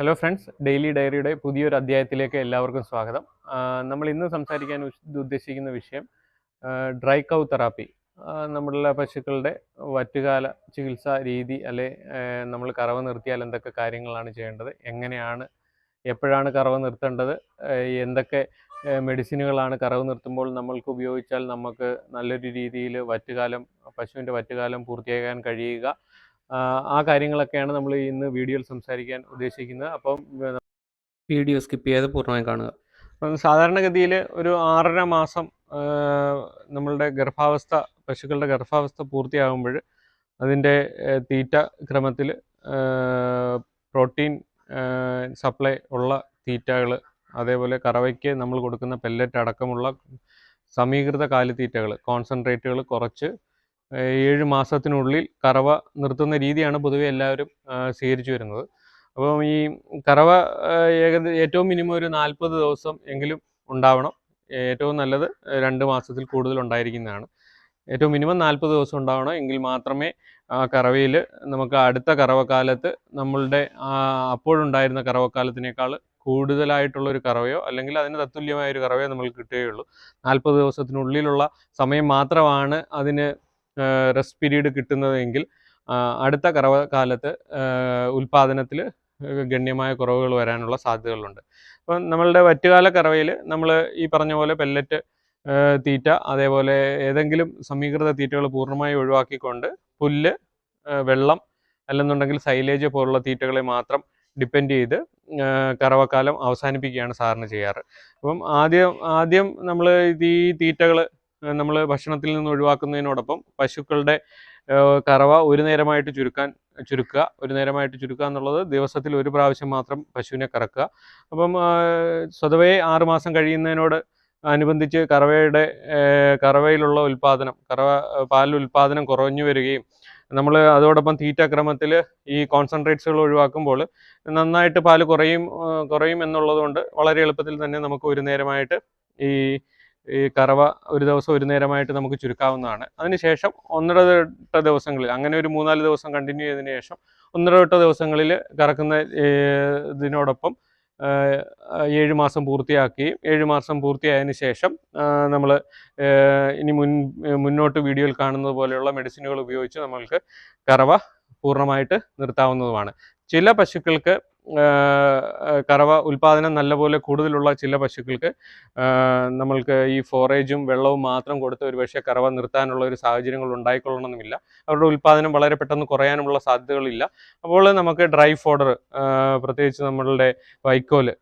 Hello friends, daily ഡയറിയുടെ പുതിയൊരു അധ്യായത്തിലേക്ക് എല്ലാവർക്കും സ്വാഗതം. നമ്മൾ ഇന്ന് സംസാരിക്കാൻ ഉദ്ദേശിക്കുന്ന വിഷയം ഡ്രൈ കൗ തെറാപ്പി. നമ്മളുടെ പശുക്കളുടെ വറ്റുകാല ചികിത്സാ രീതി, അല്ലെ നമ്മൾ കറവ നിർത്തിയാൽ എന്തൊക്കെ കാര്യങ്ങളാണ് ചെയ്യേണ്ടത്, എങ്ങനെയാണ് എപ്പോഴാണ് കറവ നിർത്തേണ്ടത്, എന്തൊക്കെ മെഡിസിനുകളാണ് കറവ് നിർത്തുമ്പോൾ നമ്മൾക്ക് ഉപയോഗിച്ചാൽ നമുക്ക് നല്ലൊരു രീതിയിൽ പശുവിൻ്റെ വറ്റുകാലം പൂർത്തിയാക്കാൻ കഴിയുക. ആ കാര്യങ്ങളൊക്കെയാണ് നമ്മൾ ഇന്ന് വീഡിയോയിൽ സംസാരിക്കാൻ ഉദ്ദേശിക്കുന്നത്. അപ്പം വീഡിയോ സ്കിപ്പ് ചെയ്യാതെ പൂർണ്ണമായി കാണുക. അപ്പം സാധാരണഗതിയിൽ ഒരു 6.5 മാസം നമ്മളുടെ പശുക്കളുടെ ഗർഭാവസ്ഥ പൂർത്തിയാകുമ്പോൾ അതിൻ്റെ തീറ്റ ക്രമത്തിൽ പ്രോട്ടീൻ സപ്ലൈ ഉള്ള തീറ്റകൾ, അതേപോലെ കറവയ്ക്ക് നമ്മൾ കൊടുക്കുന്ന പെല്ലറ്റ് അടക്കമുള്ള സമീകൃത കാലിത്തീറ്റകൾ, കോൺസെൻട്രേറ്റുകൾ കുറച്ച് 7 മാസത്തിനുള്ളിൽ കറവ നിർത്തുന്ന രീതിയാണ് പൊതുവെ എല്ലാവരും സ്വീകരിച്ചു വരുന്നത്. അപ്പം ഈ കറവ ഏറ്റവും മിനിമം ഒരു 40 ദിവസം എങ്കിലും ഉണ്ടാവണം. ഏറ്റവും നല്ലത് 2 മാസത്തിൽ കൂടുതൽ ഉണ്ടായിരിക്കുന്നതാണ്. ഏറ്റവും മിനിമം 40 ദിവസം ഉണ്ടാവണം. എങ്കിൽ മാത്രമേ ആ കറവയിൽ നമുക്ക് അടുത്ത കറവക്കാലത്ത് നമ്മളുടെ അപ്പോഴുണ്ടായിരുന്ന കറവക്കാലത്തിനേക്കാൾ കൂടുതലായിട്ടുള്ളൊരു കറവയോ അല്ലെങ്കിൽ അതിന് തത്തുല്യമായൊരു കറവയോ നമുക്ക് കിട്ടുകയുള്ളൂ. 40 ദിവസത്തിനുള്ളിലുള്ള സമയം മാത്രമാണ് അതിന് റെസ്റ്റ് പീരീഡ് കിട്ടുന്നതെങ്കിൽ അടുത്ത കറവക്കാലത്ത് ഉൽപ്പാദനത്തിൽ ഗണ്യമായ കുറവുകൾ വരാനുള്ള സാധ്യതകളുണ്ട്. അപ്പം നമ്മളുടെ വറ്റുകാല കറവയിൽ നമ്മൾ ഈ പറഞ്ഞ പോലെ പെല്ലറ്റ് തീറ്റ, അതേപോലെ ഏതെങ്കിലും സമീകൃത തീറ്റകൾ പൂർണ്ണമായി ഒഴിവാക്കിക്കൊണ്ട് പുല്ല്, വെള്ളം, അല്ലെന്നുണ്ടെങ്കിൽ സൈലേജ് പോലുള്ള തീറ്റകളെ മാത്രം ഡിപ്പെൻഡ് ചെയ്ത് കറവക്കാലം അവസാനിപ്പിക്കുകയാണ് സാധാരണ ചെയ്യാറ്. അപ്പം ആദ്യം നമ്മൾ ഈ തീറ്റകൾ നമ്മൾ ഭക്ഷണത്തിൽ നിന്ന് ഒഴിവാക്കുന്നതിനോടൊപ്പം പശുക്കളുടെ കറവ ഒരു നേരമായിട്ട് ചുരുക്കുക എന്നുള്ളത് ദിവസത്തിൽ ഒരു പ്രാവശ്യം മാത്രം പശുവിനെ കറക്കുക. അപ്പം സ്വതവേ 6 മാസം കഴിയുന്നതിനോട് അനുബന്ധിച്ച് കറവയിലുള്ള പാൽ ഉൽപ്പാദനം കുറഞ്ഞു വരികയും നമ്മൾ അതോടൊപ്പം തീറ്റ ക്രമത്തിൽ ഈ കോൺസെൻട്രേറ്റ്സുകൾ ഒഴിവാക്കുമ്പോൾ നന്നായിട്ട് പാൽ കുറയും എന്നുള്ളത് കൊണ്ട് വളരെ എളുപ്പത്തിൽ തന്നെ നമുക്ക് ഒരു നേരമായിട്ട് ഈ കറവ ഒരു ദിവസം ഒരു നേരമായിട്ട് നമുക്ക് ചുരുക്കാവുന്നതാണ്. അതിനുശേഷം 1.5 ദിവസങ്ങളിൽ, അങ്ങനെ ഒരു 3-4 ദിവസം കണ്ടിന്യൂ ചെയ്തതിന് ശേഷം 1.5 ദിവസങ്ങളിൽ കറക്കുന്ന ഇതിനോടൊപ്പം 7 മാസം പൂർത്തിയാക്കുകയും 7 മാസം പൂർത്തിയായതിനു ശേഷം നമ്മൾ ഇനി മുന്നോട്ട് വീഡിയോയിൽ കാണുന്നത് പോലെയുള്ള മെഡിസിനുകൾ ഉപയോഗിച്ച് നമ്മൾക്ക് കറവ പൂർണ്ണമായിട്ട് നിർത്താവുന്നതുമാണ്. ചില പശുക്കൾക്ക് കറവ ഉൽപ്പാദനം നല്ലപോലെ കൂടുതലുള്ള ചില പശുക്കൾക്ക് നമ്മൾക്ക് ഈ ഫോറേജും വെള്ളവും മാത്രം കൊടുത്ത് ഒരുപക്ഷെ കറവ നിർത്താനുള്ള ഒരു സാഹചര്യങ്ങൾ ഉണ്ടായിക്കൊള്ളണമെന്നില്ല. അവരുടെ ഉൽപ്പാദനം വളരെ പെട്ടെന്ന് കുറയാനുള്ള സാധ്യതകളില്ല. അപ്പോൾ നമുക്ക് ഡ്രൈ ഫോഡർ, പ്രത്യേകിച്ച് നമ്മളുടെ വൈക്കോല്,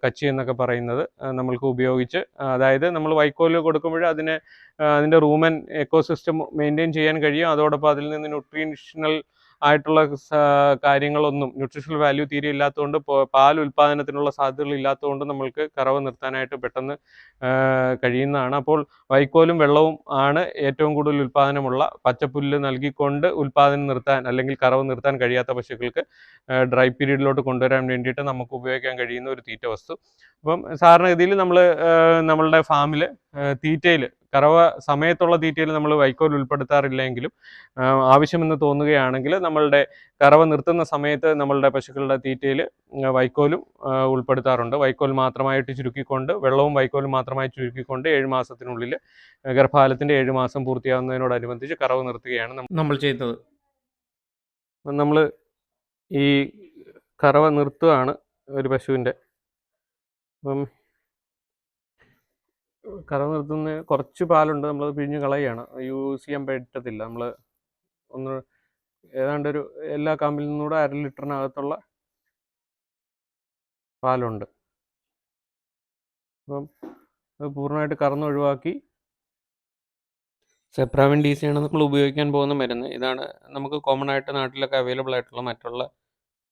കച്ചി എന്നൊക്കെ പറയുന്നത് നമ്മൾക്ക് ഉപയോഗിച്ച്, അതായത് നമ്മൾ വൈക്കോല് കൊടുക്കുമ്പോൾ അതിൻ്റെ റൂമൻ എക്കോസിസ്റ്റം മെയിൻറ്റെയിൻ ചെയ്യാൻ കഴിയും. അതോടൊപ്പം അതിൽ നിന്ന് ന്യൂട്രീഷണൽ ആയിട്ടുള്ള കാര്യങ്ങളൊന്നും, ന്യൂട്രീഷണൽ വാല്യൂ തീരെ ഇല്ലാത്തതുകൊണ്ട്, പാൽ ഉൽപ്പാദനത്തിനുള്ള സാധ്യതകൾ ഇല്ലാത്തതുകൊണ്ട് നമ്മൾക്ക് കറവ നിർത്താനായിട്ട് പെട്ടെന്ന് കഴിയുന്നതാണ്. അപ്പോൾ വൈക്കോലും വെള്ളവും ആണ് ഏറ്റവും കൂടുതൽ ഉൽപ്പാദനമുള്ള പച്ചപ്പുല്ല് നൽകിക്കൊണ്ട് ഉൽപ്പാദനം നിർത്താൻ അല്ലെങ്കിൽ കറവ് നിർത്താൻ കഴിയാത്ത പശുക്കൾക്ക് ഡ്രൈ പീരീഡിലോട്ട് കൊണ്ടുവരാൻ വേണ്ടിയിട്ട് നമുക്ക് ഉപയോഗിക്കാൻ കഴിയുന്ന ഒരു തീറ്റ വസ്തു. അപ്പം സാധാരണഗതിയിൽ നമ്മളുടെ ഫാമിൽ തീറ്റയിൽ, കറവ സമയത്തുള്ള തീറ്റയിൽ നമ്മൾ വൈക്കോൽ ഉൾപ്പെടുത്താറില്ലെങ്കിലും ആവശ്യമെന്ന് തോന്നുകയാണെങ്കിൽ നമ്മളുടെ കറവ നിർത്തുന്ന സമയത്ത് നമ്മളുടെ പശുക്കളുടെ തീറ്റയിൽ വൈക്കോലും ഉൾപ്പെടുത്താറുണ്ട്. വൈക്കോൽ മാത്രമായിട്ട് ചുരുക്കിക്കൊണ്ട്, വെള്ളവും വൈക്കോലും മാത്രമായി ചുരുക്കിക്കൊണ്ട് 7 മാസത്തിനുള്ളിൽ ഗർഭകാലത്തിൻ്റെ 7 മാസം പൂർത്തിയാകുന്നതിനോടനുബന്ധിച്ച് കറവ് നിർത്തുകയാണ് നമ്മൾ ചെയ്യുന്നത്. നമ്മൾ ഈ കറവ നിർത്തുകയാണ് ഒരു പശുവിൻ്റെ. അപ്പം കറവ നിർത്തുന്ന കുറച്ച് പാലുണ്ട്, നമ്മളത് പിഴിഞ്ഞ് കളയുകയാണ്. യൂസ് ചെയ്യാൻ പറ്റത്തില്ല. നമ്മൾ ഏതാണ്ട് ഒരു എല്ലാ കാമ്പിൽ നിന്നൂടെ 1/2 ലിറ്ററിനകത്തുള്ള പാലുണ്ട്. അപ്പം അത് പൂർണ്ണമായിട്ട് കറന്ന് ഒഴിവാക്കി സെപ്രാവിൻ DC ആണ് നമ്മൾ ഉപയോഗിക്കാൻ പോകുന്ന മരുന്ന്. ഇതാണ് നമുക്ക് കോമൺ ആയിട്ട് നാട്ടിലൊക്കെ അവൈലബിൾ ആയിട്ടുള്ള, മറ്റുള്ള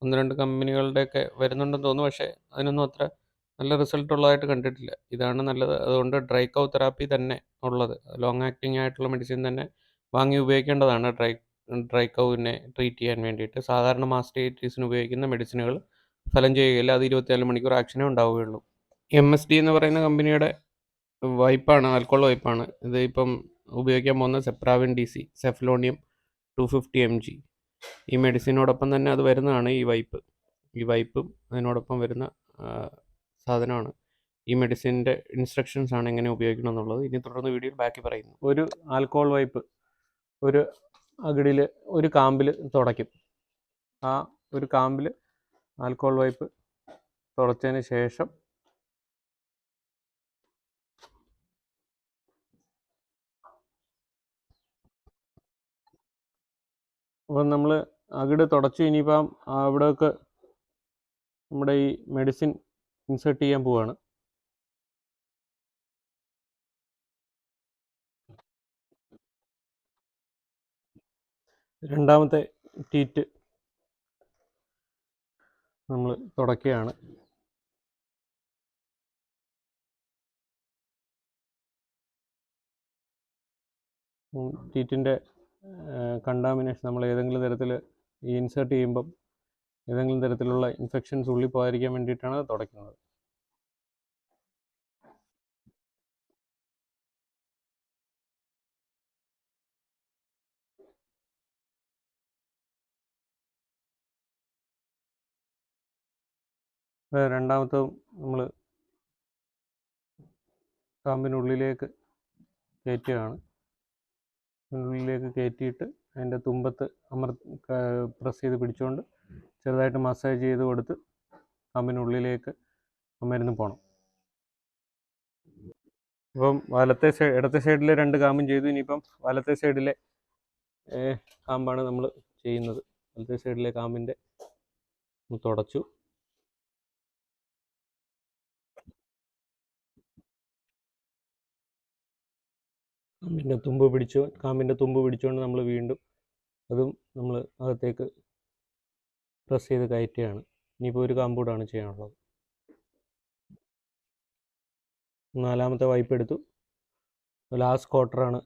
1-2 കമ്പനികളുടെയൊക്കെ വരുന്നുണ്ടെന്ന് തോന്നുന്നു. പക്ഷേ അതിനൊന്നും അത്ര നല്ല റിസൾട്ട് ഉള്ളതായിട്ട് കണ്ടിട്ടില്ല. ഇതാണ് നല്ലത്. അതുകൊണ്ട് ഡ്രൈ കൗ തെറാപ്പി തന്നെ ഉള്ളത്, ലോങ് ആക്ടിങ് ആയിട്ടുള്ള മെഡിസിൻ തന്നെ വാങ്ങി ഉപയോഗിക്കേണ്ടതാണ് ഡ്രൈ കൗവിനെ ട്രീറ്റ് ചെയ്യാൻ വേണ്ടിയിട്ട്. സാധാരണ മാസ്റ്റേറ്റീസിന് ഉപയോഗിക്കുന്ന മെഡിസിനുകൾ ഫലം ചെയ്യുകയില്ല. അത് 24 മണിക്കൂർ ആക്ഷനേ ഉണ്ടാവുകയുള്ളൂ. MSD എന്ന് പറയുന്ന കമ്പനിയുടെ വൈപ്പാണ്, ആൽക്കഹോൾ വൈപ്പാണ് ഇത്. ഇപ്പം ഉപയോഗിക്കാൻ പോകുന്ന സെപ്രാവിൻ DC, സെഫ്ലോണിയം 250 mg. ഈ മെഡിസിനോടൊപ്പം തന്നെ അത് വരുന്നതാണ് ഈ വൈപ്പ്. ഈ വൈപ്പും അതിനോടൊപ്പം വരുന്ന സാധനമാണ്. ഈ മെഡിസിൻ്റെ ഇൻസ്ട്രക്ഷൻസ് ആണ് എങ്ങനെ ഉപയോഗിക്കണം എന്നുള്ളത്. ഇനി തുടർന്ന് വീഡിയോയിൽ ബാക്കി പറയുന്നു. ഒരു ആൽക്കഹോൾ വൈപ്പ് ഒരു അകിടിൽ ഒരു കാമ്പിൽ തുടയ്ക്കും. ആ ഒരു കാമ്പിൽ ആൽക്കഹോൾ വൈപ്പ് തുടച്ചതിന് ശേഷം അപ്പം നമ്മൾ അകിട് തുടച്ചു. ഇനിയിപ്പം അവിടെയൊക്കെ നമ്മുടെ ഈ മെഡിസിൻ ഇൻസേർട്ട് ചെയ്യാൻ പോവാണ്. രണ്ടാമത്തെ ടീറ്റ് നമ്മൾ തുടയ്ക്കുകയാണ്. ടീറ്റിൻ്റെ കണ്ടാമിനേഷൻ നമ്മൾ ഏതെങ്കിലും തരത്തിൽ ഈ ഇൻസേർട്ട് ചെയ്യുമ്പം ഏതെങ്കിലും തരത്തിലുള്ള ഇൻഫെക്ഷൻസ് ഉള്ളിൽ പോകാതിരിക്കാൻ വേണ്ടിയിട്ടാണ് തുടയ്ക്കുന്നത്. രണ്ടാമത്തും നമ്മൾ കാമ്പിനുള്ളിലേക്ക് കയറ്റുകയാണ്. ഉള്ളിലേക്ക് കയറ്റിയിട്ട് അതിൻ്റെ തുമ്പത്ത് പ്രസ് ചെയ്ത് പിടിച്ചുകൊണ്ട് ചെറുതായിട്ട് മസാജ് ചെയ്ത് കൊടുത്ത് കാമ്പിനുള്ളിലേക്ക് മരുന്ന് പോകണം. ഇപ്പം ഇടത്തെ സൈഡിലെ 2 കാമ്പും ചെയ്തു. ഇനിയിപ്പം വലത്തെ സൈഡിലെ കാമ്പാണ് നമ്മൾ ചെയ്യുന്നത്. വലത്തെ സൈഡിലെ കാമ്പിൻ്റെ തുടച്ചു. കാമ്പിൻ്റെ തുമ്പ് പിടിച്ചുകൊണ്ട് നമ്മൾ വീണ്ടും അതും നമ്മൾ അകത്തേക്ക് പ്രസ് ചെയ്ത് കയറ്റുകയാണ്. ഇനിയിപ്പോൾ ഒരു കാമ്പൂടാണ് ചെയ്യാനുള്ളത്. നാലാമത്തെ വൈപ്പ് എടുത്തു. ലാസ്റ്റ് ക്വാർട്ടറാണ്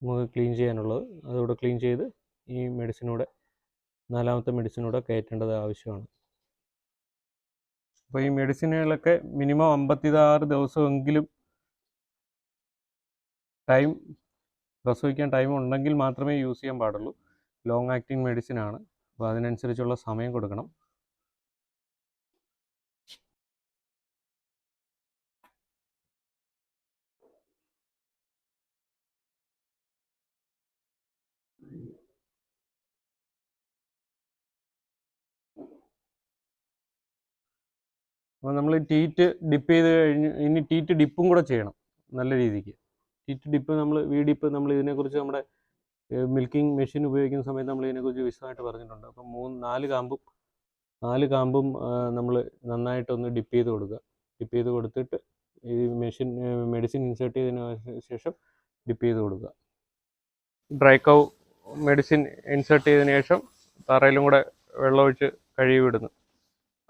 നമുക്ക് ക്ലീൻ ചെയ്യാനുള്ളത്. അതുകൂടെ ക്ലീൻ ചെയ്ത് ഈ നാലാമത്തെ മെഡിസിനൂടെ കയറ്റേണ്ടത് ആവശ്യമാണ്. അപ്പോൾ ഈ മെഡിസിനുകളൊക്കെ മിനിമം 56 ദിവസമെങ്കിലും പ്രസവിക്കാൻ ടൈം ഉണ്ടെങ്കിൽ മാത്രമേ യൂസ് ചെയ്യാൻ പാടുള്ളൂ. ലോങ് ആക്ടിങ് മെഡിസിനാണ്. അപ്പോൾ അതിനനുസരിച്ചുള്ള സമയം കൊടുക്കണം. അപ്പോൾ നമ്മൾ ടീറ്റ് ഡിപ്പ് ചെയ്ത് കഴിഞ്ഞ് ഇനി ടീറ്റ് ഡിപ്പും കൂടെ ചെയ്യണം നല്ല രീതിക്ക്. ടീറ്റ് ഡിപ്പ് ഡിപ്പ് നമ്മൾ ഇതിനെക്കുറിച്ച് നമ്മുടെ മിൽക്കിംഗ് മെഷീൻ ഉപയോഗിക്കുന്ന സമയത്ത് നമ്മൾ ഇതിനെക്കുറിച്ച് വിശദമായിട്ട് പറഞ്ഞിട്ടുണ്ട്. അപ്പം 4 കാമ്പും നമ്മൾ നന്നായിട്ടൊന്ന് ഡിപ്പ് ചെയ്ത് കൊടുക്കുക. ഡിപ്പ് ചെയ്ത് കൊടുത്തിട്ട് ഈ മെഡിസിൻ ഇൻസേർട്ട് ചെയ്തതിന് ശേഷം ഡിപ്പ് ചെയ്ത് കൊടുക്കുക. ഡ്രൈ കൗ മെഡിസിൻ ഇൻസേർട്ട് ചെയ്തതിന് ശേഷം തറയിലും കൂടെ വെള്ളമൊഴിച്ച് കഴുകി വിടുന്നു.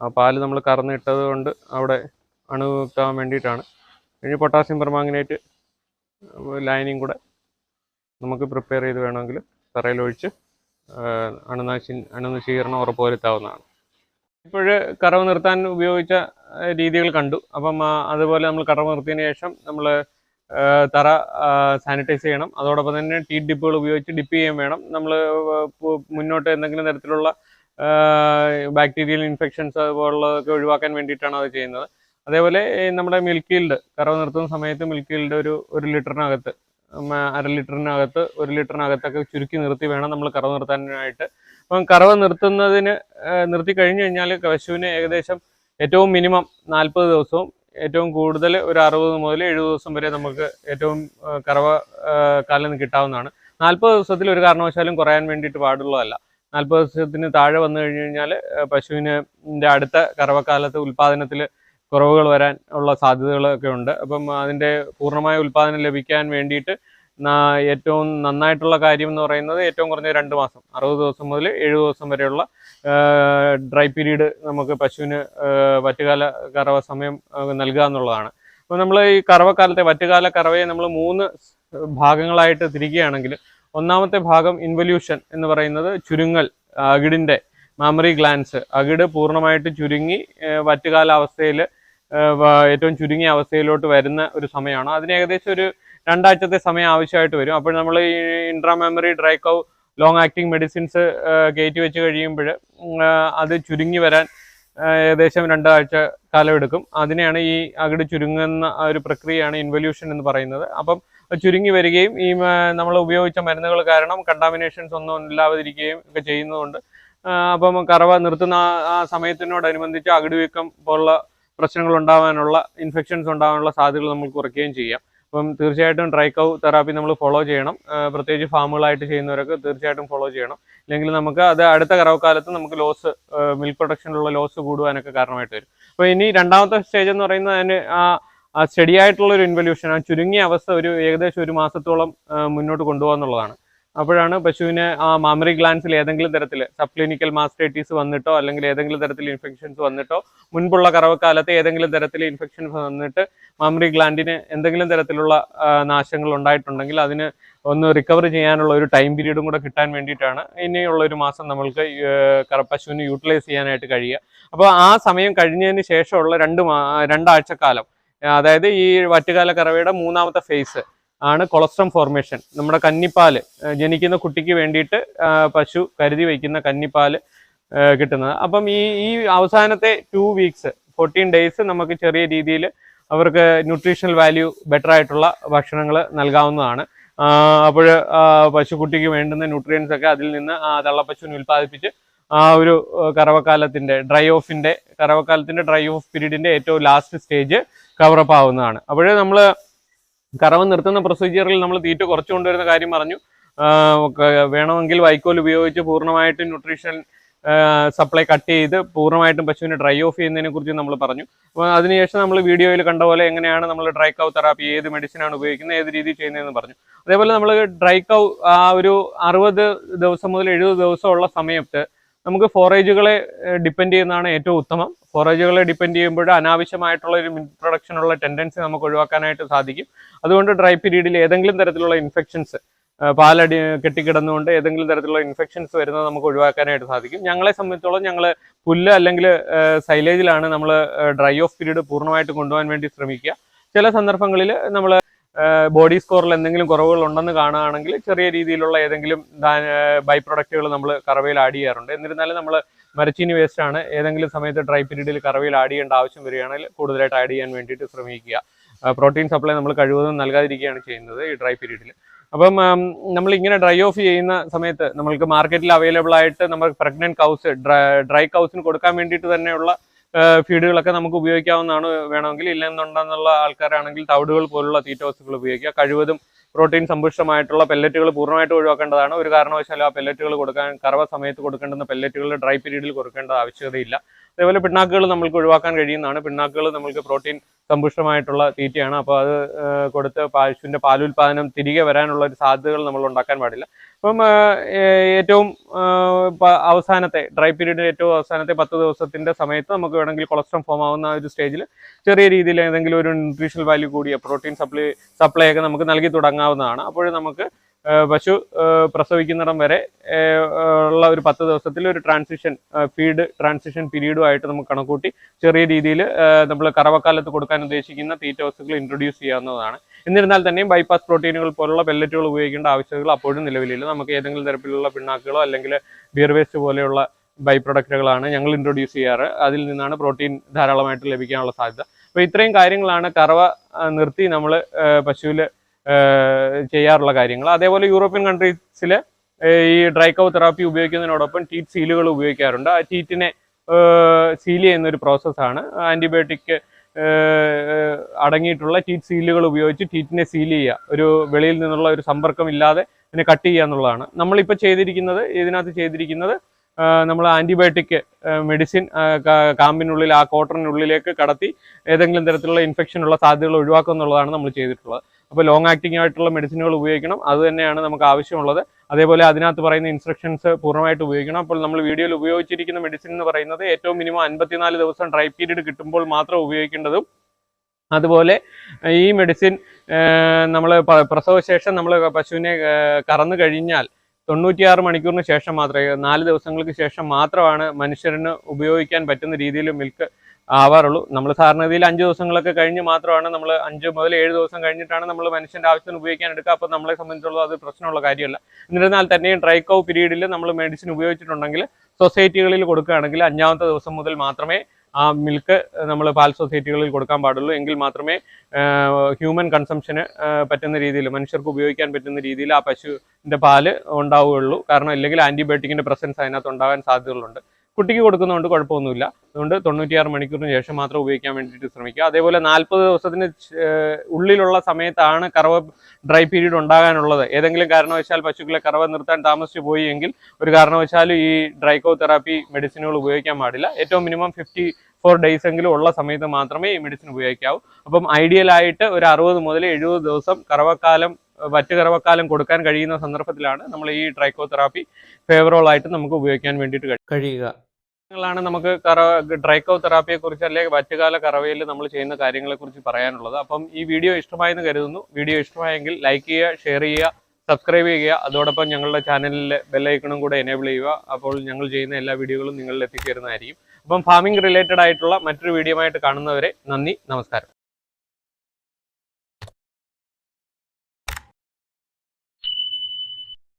ആ പാല് നമ്മൾ കറന്നിട്ടത് കൊണ്ട് അവിടെ അണുവിമുക്തമാകാൻ വേണ്ടിയിട്ടാണ്. ഇനി പൊട്ടാസ്യം പെർമാംഗനേറ്റ് ലൈനിങ് കൂടെ നമുക്ക് പ്രിപ്പയർ ചെയ്ത് വേണമെങ്കിൽ തറയിലൊഴിച്ച് അണുനശീകരണം ഉറപ്പുവരുത്താവുന്നതാണ്. ഇപ്പോൾ കറവ് നിർത്താൻ ഉപയോഗിച്ച രീതികൾ കണ്ടു. അപ്പം അതുപോലെ നമ്മൾ കറവ് നിർത്തിയതിന് ശേഷം നമ്മൾ തറ സാനിറ്റൈസ് ചെയ്യണം. അതോടൊപ്പം തന്നെ ടീറ്റ് ഡിപ്പുകൾ ഉപയോഗിച്ച് ഡിപ്പ് ചെയ്യാൻ വേണം. നമ്മൾ മുന്നോട്ട് എന്തെങ്കിലും തരത്തിലുള്ള ബാക്ടീരിയൽ ഇൻഫെക്ഷൻസ് അതുപോലുള്ളതൊക്കെ ഒഴിവാക്കാൻ വേണ്ടിയിട്ടാണ് അത് ചെയ്യുന്നത്. അതേപോലെ നമ്മുടെ മിൽക്ക് ഈൽഡ് കറവ് നിർത്തുന്ന സമയത്ത് മിൽക്ക് ഈൽഡ് ഒരു ലിറ്ററിനകത്ത് 1/2 ലിറ്ററിനകത്ത് 1 ലിറ്ററിനകത്തൊക്കെ ചുരുക്കി നിർത്തി വേണം നമ്മൾ കറവ് നിർത്താനായിട്ട്. അപ്പം കറവ് നിർത്തി കഴിഞ്ഞു കഴിഞ്ഞാൽ പശുവിന് ഏകദേശം ഏറ്റവും മിനിമം 40 ദിവസവും ഏറ്റവും കൂടുതൽ ഒരു 60 മുതൽ 70 ദിവസം വരെ നമുക്ക് ഏറ്റവും കറവ കാലം കിട്ടാവുന്നതാണ്. 40 ദിവസത്തിൽ ഒരു കാരണവശാലും കുറയാൻ വേണ്ടിയിട്ട് പാടുള്ളതല്ല. 40 ദിവസത്തിന് താഴെ വന്നു കഴിഞ്ഞു കഴിഞ്ഞാൽ പശുവിൻ്റെ അടുത്ത കറവക്കാലത്ത് ഉൽപ്പാദനത്തിൽ കുറവുകൾ വരാൻ ഉള്ള സാധ്യതകളൊക്കെ ഉണ്ട്. അപ്പം അതിൻ്റെ പൂർണ്ണമായ ഉൽപ്പാദനം ലഭിക്കാൻ വേണ്ടിയിട്ട് ഏറ്റവും നന്നായിട്ടുള്ള കാര്യം എന്ന് പറയുന്നത് ഏറ്റവും കുറഞ്ഞ 2 മാസം 60 ദിവസം മുതൽ 70 ദിവസം വരെയുള്ള ഡ്രൈ പീരീഡ് നമുക്ക് പശുവിന് വറ്റുകാല കറവ സമയം നൽകുക എന്നുള്ളതാണ്. അപ്പോൾ നമ്മൾ ഈ കറവക്കാലത്തെ വറ്റുകാല കറവയെ നമ്മൾ 3 ഭാഗങ്ങളായിട്ട് തിരിക്കുകയാണെങ്കിൽ, ഒന്നാമത്തെ ഭാഗം ഇൻവല്യൂഷൻ എന്ന് പറയുന്നത് ചുരുങ്ങൽ, അകിടിൻ്റെ മാമറി ഗ്ലാൻസ് അകിട് പൂർണ്ണമായിട്ട് ചുരുങ്ങി വറ്റുകാലാവസ്ഥയിൽ ഏറ്റവും ചുരുങ്ങിയ അവസ്ഥയിലോട്ട് വരുന്ന ഒരു സമയമാണ്. അതിന് ഏകദേശം ഒരു 2 ആഴ്ചത്തെ സമയം ആവശ്യമായിട്ട് വരും. അപ്പോൾ നമ്മൾ ഈ ഇൻട്രാ മെമ്മറി ഡ്രൈ കൗ ലോങ് ആക്ടിങ് മെഡിസിൻസ് കയറ്റി വെച്ച് കഴിയുമ്പോൾ അത് ചുരുങ്ങി വരാൻ ഏകദേശം 2 ആഴ്ച കാലം എടുക്കും. അതിനെയാണ് ഈ അകിട് ചുരുങ്ങുന്ന ഒരു പ്രക്രിയയാണ് ഇൻവല്യൂഷൻ എന്ന് പറയുന്നത്. അപ്പം ചുരുങ്ങി വരികയും ഈ നമ്മൾ ഉപയോഗിച്ച മരുന്നുകൾ കാരണം കണ്ടാമിനേഷൻസ് ഒന്നും ഇല്ലാതിരിക്കുകയും ഒക്കെ ചെയ്യുന്നതുകൊണ്ട് അപ്പം കറവ നിർത്തുന്ന ആ സമയത്തിനോടനുബന്ധിച്ച് അകിട് വീക്കം പോലുള്ള പ്രശ്നങ്ങൾ ഉണ്ടാകാനുള്ള ഇൻഫെക്ഷൻസ് ഉണ്ടാകാനുള്ള സാധ്യതകൾ നമുക്ക് കുറയ്ക്കുകയും ചെയ്യാം. അപ്പം തീർച്ചയായിട്ടും ഡ്രൈ കൗ തെറാപ്പി നമ്മൾ ഫോളോ ചെയ്യണം. പ്രത്യേകിച്ച് ഫാമുകളായിട്ട് ചെയ്യുന്നവരൊക്കെ തീർച്ചയായിട്ടും ഫോളോ ചെയ്യണം. ഇല്ലെങ്കിൽ നമുക്ക് അത് അടുത്ത കറവക്കാലത്ത് നമുക്ക് ലോസ് മിൽക്ക് പ്രൊഡക്ഷനിലുള്ള ലോസ് കൂടുവാനൊക്കെ കാരണമായിട്ട് വരും. അപ്പോൾ ഇനി രണ്ടാമത്തെ സ്റ്റേജ് എന്ന് പറയുന്നത് അതിന് ആ സ്റ്റഡി ആയിട്ടുള്ള ഒരു ഇൻവല്യൂഷൻ, ആ ചുരുങ്ങിയ അവസ്ഥ ഏകദേശം 1 മാസത്തോളം മുന്നോട്ട് കൊണ്ടുപോകാന്നുള്ളതാണ്. അപ്പോഴാണ് പശുവിന് ആ മാമറി ഗ്ലാൻസിൽ ഏതെങ്കിലും തരത്തിൽ സബ്ക്ലിനിക്കൽ മാസ്റ്റൈറ്റിസ് വന്നിട്ടോ അല്ലെങ്കിൽ ഏതെങ്കിലും തരത്തിൽ ഇൻഫെക്ഷൻസ് വന്നിട്ടോ മുൻപുള്ള കറവക്കാലത്ത് ഏതെങ്കിലും തരത്തിൽ ഇൻഫെക്ഷൻസ് വന്നിട്ട് മാമറി ഗ്ലാൻഡിന് എന്തെങ്കിലും തരത്തിലുള്ള നാശങ്ങൾ ഉണ്ടായിട്ടുണ്ടെങ്കിൽ അതിന് ഒന്ന് റിക്കവർ ചെയ്യാനുള്ള ഒരു ടൈം പീരീഡും കൂടെ കിട്ടാൻ വേണ്ടിയിട്ടാണ് ഇനിയുള്ള 1 മാസം നമ്മൾക്ക് പശുവിന് യൂട്ടിലൈസ് ചെയ്യാനായിട്ട് കഴിയുക. അപ്പോൾ ആ സമയം കഴിഞ്ഞതിന് ശേഷമുള്ള 2 ആഴ്ചക്കാലം, അതായത് ഈ വറ്റുകാല കറവയുടെ 3ാമത്തെ ഫേസ് ആണ് കൊളസ്ട്രം ഫോർമേഷൻ. നമ്മുടെ കന്നിപ്പാല് ജനിക്കുന്ന കുട്ടിക്ക് വേണ്ടിയിട്ട് പശു കരുതി വയ്ക്കുന്ന കന്നിപ്പാല് കിട്ടുന്നത്. അപ്പം ഈ അവസാനത്തെ 2 വീക്സ് 14 ഡേയ്സ് നമുക്ക് ചെറിയ രീതിയിൽ അവർക്ക് ന്യൂട്രീഷണൽ വാല്യൂ ബെറ്റർ ആയിട്ടുള്ള ഭക്ഷണങ്ങൾ നൽകാവുന്നതാണ്. അപ്പോൾ പശുക്കുട്ടിക്ക് വേണ്ടുന്ന ന്യൂട്രിയൻസ് ഒക്കെ അതിൽ നിന്ന് തള്ളപ്പശുവിന് ഉൽപ്പാദിപ്പിച്ച് ആ ഒരു കറവക്കാലത്തിന്റെ ഡ്രൈ ഓഫ് പീരീഡിന്റെ ഏറ്റവും ലാസ്റ്റ് സ്റ്റേജ് കവറപ്പ് ആവുന്നതാണ്. അപ്പോഴേ നമ്മൾ കറവ നിർത്തുന്ന പ്രൊസീജിയറിൽ നമ്മൾ തീറ്റ കുറച്ചു കൊണ്ടുവരുന്ന കാര്യം പറഞ്ഞു. വേണമെങ്കിൽ വൈക്കോൽ ഉപയോഗിച്ച് പൂർണ്ണമായിട്ടും ന്യൂട്രീഷൻ സപ്ലൈ കട്ട് ചെയ്ത് പൂർണ്ണമായിട്ടും പശുവിനെ ഡ്രൈ ഓഫ് ചെയ്യുന്നതിനെ കുറിച്ച് നമ്മൾ പറഞ്ഞു. അപ്പോൾ അതിനുശേഷം നമ്മൾ വീഡിയോയിൽ കണ്ട പോലെ എങ്ങനെയാണ് നമ്മൾ ഡ്രൈ കൗ തെറാപ്പി, ഏത് മെഡിസിനാണ് ഉപയോഗിക്കുന്നത്, ഏത് രീതിയിൽ ചെയ്യുന്നതെന്ന് പറഞ്ഞു. അതേപോലെ നമ്മൾ ഡ്രൈ കൗ ആ ഒരു 60 ദിവസം മുതൽ 70 ദിവസമുള്ള സമയത്ത് നമുക്ക് ഫോറേജുകളെ ഡിപ്പെൻഡ് ചെയ്യുന്നതാണ് ഏറ്റവും ഉത്തമം. ഫോറേജുകളെ ഡിപ്പെൻഡ് ചെയ്യുമ്പോൾ അനാവശ്യമായിട്ടുള്ള ഒരു മിൽക്ക് പ്രൊഡക്ഷനുള്ള ടെൻഡൻസി നമുക്ക് ഒഴിവാക്കാനായിട്ട് സാധിക്കും. അതുകൊണ്ട് ഡ്രൈ പീരീഡിൽ ഏതെങ്കിലും തരത്തിലുള്ള ഇൻഫെക്ഷൻസ്, പാലടി കെട്ടിക്കിടന്നുകൊണ്ട് ഏതെങ്കിലും തരത്തിലുള്ള ഇൻഫെക്ഷൻസ് വരുന്നത് നമുക്ക് ഒഴിവാക്കാനായിട്ട് സാധിക്കും. ഞങ്ങളെ സംബന്ധിച്ചോളം ഞങ്ങൾ പുല്ല് അല്ലെങ്കിൽ സൈലേജിലാണ് നമ്മൾ ഡ്രൈ ഓഫ് പീരീഡ് പൂർണ്ണമായിട്ട് കൊണ്ടുപോകാൻ വേണ്ടി ശ്രമിക്കുക. ചില സന്ദർഭങ്ങളിൽ നമ്മൾ ബോഡി സ്കോറിൽ എന്തെങ്കിലും കുറവുകൾ ഉണ്ടെന്ന് കാണുകയാണെങ്കിൽ ചെറിയ രീതിയിലുള്ള ഏതെങ്കിലും ബൈ പ്രൊഡക്റ്റുകൾ നമ്മൾ കറവയിൽ ആഡ് ചെയ്യാറുണ്ട്. എന്നിരുന്നാലും നമ്മൾ മരച്ചീനി വേസ്റ്റ് ആണ് ഏതെങ്കിലും സമയത്ത് ഡ്രൈ പീരീഡിൽ കറവയിൽ ആഡ് ചെയ്യേണ്ട ആവശ്യം വരികയാണെങ്കിൽ കൂടുതലായിട്ട് ആഡ് ചെയ്യാൻ വേണ്ടിയിട്ട് ശ്രമിക്കുക. പ്രോട്ടീൻ സപ്ലൈ നമ്മൾ കഴിവതും നൽകാതിരിക്കുകയാണ് ചെയ്യുന്നത് ഈ ഡ്രൈ പീരീഡിൽ. അപ്പം നമ്മൾ ഇങ്ങനെ ഡ്രൈ ഓഫ് ചെയ്യുന്ന സമയത്ത് നമ്മൾക്ക് മാർക്കറ്റിൽ അവൈലബിൾ ആയിട്ട് നമ്മൾ പ്രഗ്നന്റ് കൗസ്, ഡ്രൈ കൗസിന് കൊടുക്കാൻ വേണ്ടിയിട്ട് തന്നെയുള്ള ഫീഡുകളൊക്കെ നമുക്ക് ഉപയോഗിക്കാവുന്നതാണ്. വേണമെങ്കിൽ ഇല്ലെന്നുണ്ടെന്നുള്ള ആൾക്കാരാണെങ്കിൽ തവിടുകൾ പോലുള്ള തീറ്റവസ്തുക്കൾ ഉപയോഗിക്കുക. കഴിവതും പ്രോട്ടീൻ സമ്പുഷ്ടമായിട്ടുള്ള പെല്ലറ്റുകൾ പൂർണ്ണമായിട്ട് ഒഴിവാക്കേണ്ടതാണ്. ഒരു കാരണവശാലും ആ പെല്ലറ്റുകൾ കറവ സമയത്ത് കൊടുക്കേണ്ടുന്ന പെല്ലറ്റുകൾ ഡ്രൈ പീരീഡിൽ കൊടുക്കേണ്ട ആവശ്യകതയില്ല. അതേപോലെ പിണ്ണാക്കുകൾ നമ്മൾക്ക് ഒഴിവാക്കാൻ കഴിയുന്നതാണ്. പിണ്ണാക്കുകൾ നമ്മൾക്ക് പ്രോട്ടീൻ സമ്പുഷ്ടമായിട്ടുള്ള തീറ്റയാണ്. അപ്പോൾ അത് കൊടുത്ത് പശുവിൻ്റെ പാലുൽപാദനം തിരികെ വരാനുള്ള ഒരു സാധ്യതകൾ നമ്മൾ ഉണ്ടാക്കാൻ പാടില്ല. അപ്പം ഏറ്റവും അവസാനത്തെ ഡ്രൈ പീരീഡിൻ്റെ ഏറ്റവും അവസാനത്തെ 10 ദിവസത്തിൻ്റെ സമയത്ത് നമുക്ക് വേണമെങ്കിൽ കൊളസ്ട്രം ഫോം ആവുന്ന ഒരു സ്റ്റേജിൽ ചെറിയ രീതിയിൽ ഏതെങ്കിലും ഒരു ന്യൂട്രീഷണൽ വാല്യൂ കൂടിയ പ്രോട്ടീൻ സപ്ലൈ ഒക്കെ നമുക്ക് നൽകി തുടങ്ങാവുന്നതാണ്. അപ്പോൾ നമുക്ക് പശു പ്രസവിക്കുന്നിടം വരെ ഉള്ള ഒരു 10 ദിവസത്തിൽ ഒരു ഫീഡ് ട്രാൻസിഷൻ പീരീഡുമായിട്ട് നമുക്ക് കണക്കൂട്ടി ചെറിയ രീതിയിൽ നമ്മൾ കറവക്കാലത്ത് കൊടുക്കാൻ ഉദ്ദേശിക്കുന്ന തീറ്റ വസ്തുക്കൾ ഇൻട്രൊഡ്യൂസ് ചെയ്യാവുന്നതാണ്. എന്നിരുന്നാൽ തന്നെയും ബൈപ്പാസ് പ്രോട്ടീനുകൾ പോലുള്ള പെല്ലറ്റുകൾ ഉപയോഗിക്കേണ്ട ആവശ്യകതകൾ അപ്പോഴും നിലവിലില്ല. നമുക്ക് ഏതെങ്കിലും തരത്തിലുള്ള പിണ്ണാക്കുകളോ അല്ലെങ്കിൽ ബിയർ വേസ്റ്റ് പോലെയുള്ള ബൈ പ്രൊഡക്റ്റുകളാണ് ഞങ്ങൾ ഇൻട്രൊഡ്യൂസ് ചെയ്യാറ്. അതിൽ നിന്നാണ് പ്രോട്ടീൻ ധാരാളമായിട്ട് ലഭിക്കാനുള്ള സാധ്യത. അപ്പോൾ ഇത്രയും കാര്യങ്ങളാണ് കറവ നിർത്തി നമ്മൾ പശുവിൽ ചെയ്യാറുള്ള കാര്യങ്ങൾ. അതേപോലെ യൂറോപ്യൻ കൺട്രീസിൽ ഈ ഡ്രൈ കൗ തെറാപ്പി ഉപയോഗിക്കുന്നതിനോടൊപ്പം ടീറ്റ് സീലുകൾ ഉപയോഗിക്കാറുണ്ട്. ആ ടീറ്റിനെ സീൽ ചെയ്യുന്ന ഒരു പ്രോസസ്സാണ്. ആൻറ്റിബയോട്ടിക് അടങ്ങിയിട്ടുള്ള ടീറ്റ് സീലുകൾ ഉപയോഗിച്ച് ടീറ്റിനെ സീൽ ചെയ്യുക, ഒരു വെളിയിൽ നിന്നുള്ള ഒരു സമ്പർക്കം ഇല്ലാതെ അതിനെ കട്ട് ചെയ്യുക എന്നുള്ളതാണ്. നമ്മളിപ്പോൾ ഇതിനകത്ത് ചെയ്തിരിക്കുന്നത് നമ്മൾ ആൻറ്റിബയോട്ടിക് മെഡിസിൻ കാമ്പിനുള്ളിൽ, ആ കോട്ടറിനുള്ളിലേക്ക് കടത്തി ഏതെങ്കിലും തരത്തിലുള്ള ഇൻഫെക്ഷനുള്ള സാധ്യതകൾ ഒഴിവാക്കുക എന്നുള്ളതാണ് നമ്മൾ ചെയ്തിട്ടുള്ളത്. അപ്പോൾ ലോങ് ആക്ടിങ് ആയിട്ടുള്ള മെഡിസിനുകൾ ഉപയോഗിക്കണം, അത് തന്നെയാണ് നമുക്ക് ആവശ്യമുള്ളത്. അതേപോലെ അതിനകത്ത് പറയുന്ന ഇൻസ്ട്രക്ഷൻസ് പൂർണ്ണമായിട്ട് ഉപയോഗിക്കണം. അപ്പോൾ നമ്മൾ വീഡിയോയിൽ ഉപയോഗിച്ചിരിക്കുന്ന മെഡിസിൻ എന്ന് പറയുന്നത് ഏറ്റവും മിനിമം 54 ദിവസം ഡ്രൈ പീരീഡ് കിട്ടുമ്പോൾ മാത്രം ഉപയോഗിക്കേണ്ടതും, അതുപോലെ ഈ മെഡിസിൻ നമ്മൾ പ്രസവശേഷം നമ്മൾ പശുവിനെ കറന്നു കഴിഞ്ഞാൽ 96 മണിക്കൂറിന് ശേഷം മാത്രമേ, 4 ദിവസങ്ങൾക്ക് ശേഷം മാത്രമാണ് മനുഷ്യരിന് ഉപയോഗിക്കാൻ പറ്റുന്ന രീതിയിൽ മിൽക്ക് ആവാറുള്ളൂ. നമ്മൾ സാധാരണഗതിയിൽ 5 ദിവസങ്ങളൊക്കെ കഴിഞ്ഞ് മാത്രമാണ്, നമ്മൾ 5 മുതൽ 7 ദിവസം കഴിഞ്ഞിട്ടാണ് നമ്മൾ മനുഷ്യൻ്റെ ആവശ്യത്തിന് ഉപയോഗിക്കാൻ എടുക്കുക. അപ്പോൾ നമ്മളെ സംബന്ധിച്ചുള്ളത് അത് പ്രശ്നമുള്ള കാര്യമല്ല. എന്നിരുന്നാൽ തന്നെയും ഡ്രൈ കൗ പീരീഡിൽ നമ്മൾ മെഡിസിൻ ഉപയോഗിച്ചിട്ടുണ്ടെങ്കിൽ സൊസൈറ്റികളിൽ കൊടുക്കുകയാണെങ്കിൽ 5ാമത്തെ ദിവസം മുതൽ മാത്രമേ ആ മിൽക്ക് നമ്മൾ പാൽ സൊസൈറ്റികളിൽ കൊടുക്കാൻ പാടുള്ളൂ. എങ്കിൽ മാത്രമേ ഹ്യൂമൻ കൺസംഷന് പറ്റുന്ന രീതിയിൽ, മനുഷ്യർക്ക് ഉപയോഗിക്കാൻ പറ്റുന്ന രീതിയിൽ ആ പശുവിൻ്റെ പാല് ഉണ്ടാവുകയുള്ളൂ. കാരണം ഇല്ലെങ്കിൽ ആൻറ്റിബയോട്ടിക്കിൻ്റെ പ്രസൻസ് അതിനകത്ത് ഉണ്ടാകാൻ സാധ്യതകളുണ്ട്. കുട്ടിക്ക് കൊടുക്കുന്നതുകൊണ്ട് കുഴപ്പമൊന്നുമില്ല. അതുകൊണ്ട് 96 മണിക്കൂറിന് ശേഷം മാത്രം ഉപയോഗിക്കാൻ വേണ്ടിയിട്ട് ശ്രമിക്കുക. അതേപോലെ 40 ദിവസത്തിന് ഉള്ളിലുള്ള സമയത്താണ് കറവ ഡ്രൈ പീരീഡ് ഉണ്ടാകാനുള്ളത്. ഏതെങ്കിലും കാരണവശാൽ പശുക്കളെ കറവ നിർത്താൻ താമസിച്ചു പോയി എങ്കിൽ ഒരു കാരണവശാലും ഈ ഡ്രൈ കൗ തെറാപ്പി മെഡിസിനുകൾ ഉപയോഗിക്കാൻ പാടില്ല. ഏറ്റവും മിനിമം 54 ഡേയ്സ് എങ്കിലും ഉള്ള സമയത്ത് മാത്രമേ ഈ മെഡിസിൻ ഉപയോഗിക്കാവൂ. അപ്പം ഐഡിയലായിട്ട് ഒരു 60 മുതൽ 70 ദിവസം വറ്റ് കറവക്കാലം കൊടുക്കാൻ കഴിയുന്ന സന്ദർഭത്തിലാണ് നമ്മൾ ഈ ഡ്രൈ കൗ തെറാപ്പി ഫേവറബിളായിട്ട് നമുക്ക് ഉപയോഗിക്കാൻ വേണ്ടിയിട്ട് കഴിയുക. ാണ് നമുക്ക് ഡ്രൈ കൗ തെറാപ്പിയെ കുറിച്ച് അല്ലെങ്കിൽ വറ്റുകാല കറവയിൽ നമ്മൾ ചെയ്യുന്ന കാര്യങ്ങളെക്കുറിച്ച് പറയാനുള്ളത്. അപ്പം ഈ വീഡിയോ ഇഷ്ടമായെന്ന് കരുതുന്നു. വീഡിയോ ഇഷ്ടമായെങ്കിൽ ലൈക്ക് ചെയ്യുക, ഷെയർ ചെയ്യുക, സബ്സ്ക്രൈബ് ചെയ്യുക. അതോടൊപ്പം ഞങ്ങളുടെ ചാനലിലെ ബെല്ലൈക്കണും കൂടെ എനേബിൾ ചെയ്യുക. അപ്പോൾ ഞങ്ങൾ ചെയ്യുന്ന എല്ലാ വീഡിയോകളും നിങ്ങളിൽ എത്തിച്ചേരുന്നതായിരിക്കും. അപ്പം ഫാമിംഗ് റിലേറ്റഡ് ആയിട്ടുള്ള മറ്റൊരു വീഡിയോ ആയിട്ട് കാണുന്നവരെ നന്ദി, നമസ്കാരം.